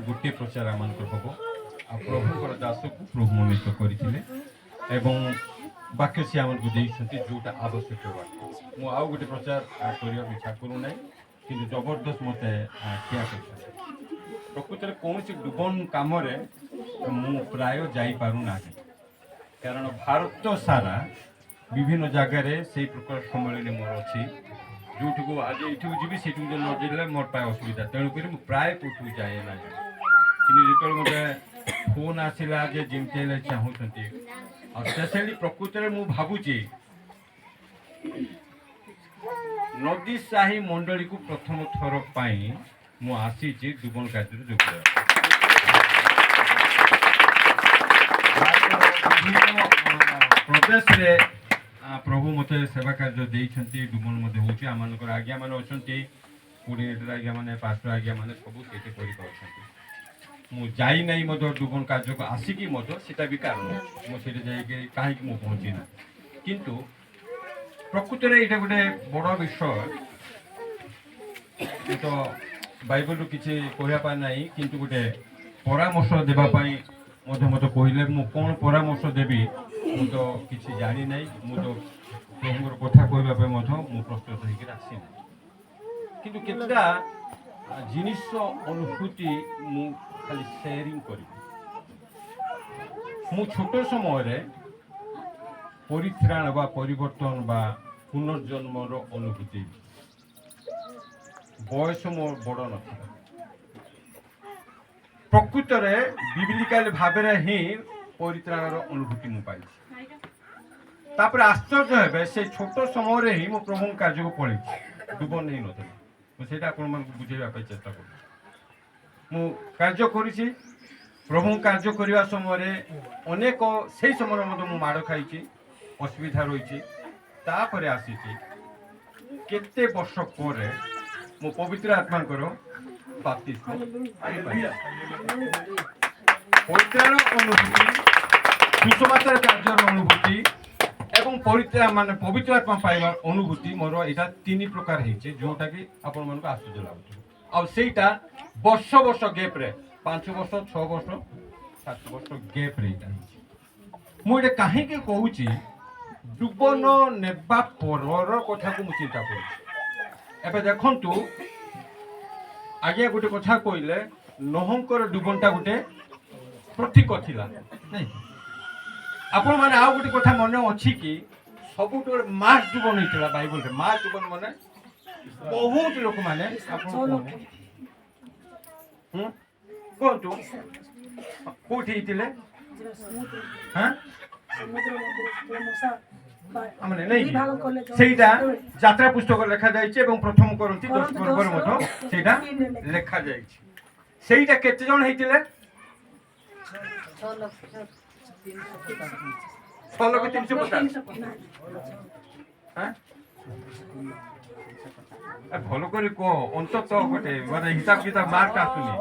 गोटे प्रचार आम हम आ प्रभुଙ୍କର ଦାସକୁ ପ୍ରଭୁ ମନୋନୀତ କରିଥିଲେ ଏବଂ ବାକ୍ୟ ସେ ଆମକୁ ଦେଇଛନ୍ତି ଯୋଉଟା ଆବଶ୍ୟକ ବାକ୍ୟ। ମୁଁ ଆଉ ଗୋଟେ ପ୍ରଚାର କରିବାକୁ ଇଚ୍ଛା କରୁନାହିଁ କିନ୍ତୁ ଜବରଦସ୍ତ ମୋତେ ଠିଆ କରିଛନ୍ତି। ପ୍ରକୃତରେ କୌଣସି ଡୁବନ କାମରେ ମୁଁ ପ୍ରାୟ ଯାଇପାରୁନାହିଁ କାରଣ ଭାରତ ସାରା ବିଭିନ୍ନ ଜାଗାରେ ସେଇ ପ୍ରକାର ସମ୍ମିଳନୀ ମୋର ଅଛି ଯୋଉଠିକୁ ଆଜି ଏଇଠିକୁ ଯିବି ସେଠିକୁ ଯଦି ନ ଯିଲେ ମୋର ପାଇଁ ଅସୁବିଧା ତେଣୁକରି ମୁଁ ପ୍ରାୟ କୋଉଠିକୁ ଯାଏ ନାହିଁ କିନ୍ତୁ ଯେତେବେଳେ ମୋତେ ଫୋନ୍ ଆସିଲା ଯେ ଯେମିତି ହେଲେ ଚାହୁଁଛନ୍ତି ଆଉ ସ୍ପେଶାଲି ପ୍ରକୃତରେ ମୁଁ ଭାବୁଛି ନଦୀ ସାହି ମଣ୍ଡଳୀକୁ ପ୍ରଥମ ଥର ପାଇଁ ମୁଁ ଆସିଛି ଡୁବନ କାର୍ଯ୍ୟରେ ଯୋଗ ପ୍ରଦେଶରେ ପ୍ରଭୁ ମୋତେ ସେବା କାର୍ଯ୍ୟ ଦେଇଛନ୍ତି ଡୁବନ ମଧ୍ୟ ହେଉଛି ଆମମାନଙ୍କର ଆଜ୍ଞାମାନେ ଅଛନ୍ତି କୋଡ଼ିନେଟର ଆଜ୍ଞାମାନେ ପାଷ୍ଟର ଆଜ୍ଞାମାନେ ସବୁ ସେଇଠି କରିପାରୁଛନ୍ତି। ମୁଁ ଯାଇନାହିଁ ମଧ୍ୟ ଡୁବନ କାର୍ଯ୍ୟକୁ ଆସିକି ମଧ୍ୟ ସେଇଟା ବି କାରଣ ମୁଁ ସେଇଠି ଯାଇକି କାହିଁକି ମୁଁ ପହଞ୍ଚି ନାହିଁ କିନ୍ତୁ ପ୍ରକୃତରେ ଏଇଟା ଗୋଟେ ବଡ଼ ବିଷୟ ତ ବାଇବଲରୁ କିଛି କହିବା ପାଇଁ ନାହିଁ କିନ୍ତୁ ଗୋଟେ ପରାମର୍ଶ ଦେବା ପାଇଁ ମଧ୍ୟ ମୋତେ କହିଲେ ମୁଁ କ'ଣ ପରାମର୍ଶ ଦେବି ମୁଁ ତ କିଛି ଜାଣିନାହିଁ ମୁଁ ତ ପ୍ରଭୁଙ୍କର କଥା କହିବା ପାଇଁ ମଧ୍ୟ ମୁଁ ପ୍ରସ୍ତୁତ ହେଇକି ଆସିନାହିଁ କିନ୍ତୁ କେତେଟା ଜିନିଷ ଅନୁଭୂତି ମୁଁ ଖାଲି ସେୟାରିଂ କରିବି। ମୁଁ ଛୋଟ ସମୟରେ ପରିତ୍ରାଣ ବା ପରିବର୍ତ୍ତନ ବା ପୁନର୍ଜନ୍ମର ଅନୁଭୂତି ବୟସ ମୋର ବଡ଼ ନଥିଲା ପ୍ରକୃତରେ ବିବିଲିକାଲ ଭାବରେ ହିଁ ପରିତ୍ରାଣର ଅନୁଭୂତି ମୁଁ ପାଇଛି ତାପରେ ଆଶ୍ଚର୍ଯ୍ୟ ହେବେ ସେ ଛୋଟ ସମୟରେ ହିଁ ମୁଁ ପ୍ରଭୁଙ୍କ କାର୍ଯ୍ୟକୁ ପଳେଇଛି ଡୁବନ ହେଇନଥିଲା ମୁଁ ସେଇଟା ଆପଣମାନଙ୍କୁ ବୁଝେଇବା ପାଇଁ ଚେଷ୍ଟା କରୁଛି। ମୁଁ କାର୍ଯ୍ୟ କରିଛି ପ୍ରଭୁଙ୍କ କାର୍ଯ୍ୟ କରିବା ସମୟରେ ଅନେକ ସେଇ ସମୟରେ ମଧ୍ୟ ମୁଁ ମାଡ଼ ଖାଇଛି ଅସୁବିଧା ରହିଛି ତାପରେ ଆସିଛି କେତେ ବର୍ଷ ପରେ ମୁଁ ପବିତ୍ର ଆତ୍ମାଙ୍କର ବାପ୍ତିସ୍ମ ପରିତ୍ରାଣ ଅନୁଭୂତି ସୁସମାଚାର କାର୍ଯ୍ୟର ଅନୁଭୂତି ଏବଂ ମାନେ ପବିତ୍ର ଆତ୍ମା ପାଇବାର ଅନୁଭୂତି ମୋର ଏଇଟା 3 ପ୍ରକାର ହେଇଛି ଯୋଉଟାକି ଆପଣମାନଙ୍କୁ ଆଶ୍ଚର୍ଯ୍ୟ ଲାଗୁଛି ଆଉ ସେଇଟା ବର୍ଷ ବର୍ଷ ଗେପ୍ରେ 5 ବର୍ଷ 6 ବର୍ଷ 7 ବର୍ଷ ଗେପ୍ରେ ଏଇଟା ହେଇଛି। ମୁଁ ଏଇଟା କାହିଁକି କହୁଛି ଡୁବନ ନେବା ପରର କଥାକୁ ମୁଁ ଚିନ୍ତା କରୁଛି। ଏବେ ଦେଖନ୍ତୁ ଆଜ୍ଞା ଗୋଟେ କଥା କହିଲେ ନୋହଙ୍କର ଡୁବନଟା ଗୋଟେ ପ୍ରତୀକ ଥିଲା ନାଇଁ ଆପଣମାନେ ଆଉ ଗୋଟେ କଥା ମନେ ଅଛି କି ସବୁଠୁ ଗୋଟେ ମାସ୍ ଡୁବନ ହେଇଥିଲା ବାଇବଲରେ ମାସ୍ ଡୁବନ ମାନେ ବହୁତ ଲୋକମାନେ ଆପଣ କୁହନ୍ତୁ କୋଉଠି ହେଇଥିଲେ ସେଇଟା ଯାତ୍ରା ପୁସ୍ତକ ଲେଖାଯାଇଛି ଏବଂ ପ୍ରଥମ କରନ୍ତି 10 ପର୍ବରେ ମଧ୍ୟ ସେଇଟା ଲେଖାଯାଇଛି। ସେଇଟା କେତେ ଜଣ ହେଇଥିଲେ 6,350 ଭଲ କରି କୁହ ଅନ୍ତତଃ ଗୋଟେ ମାନେ ହିସାବ କିତାବ ମାର୍କ ଆସୁନି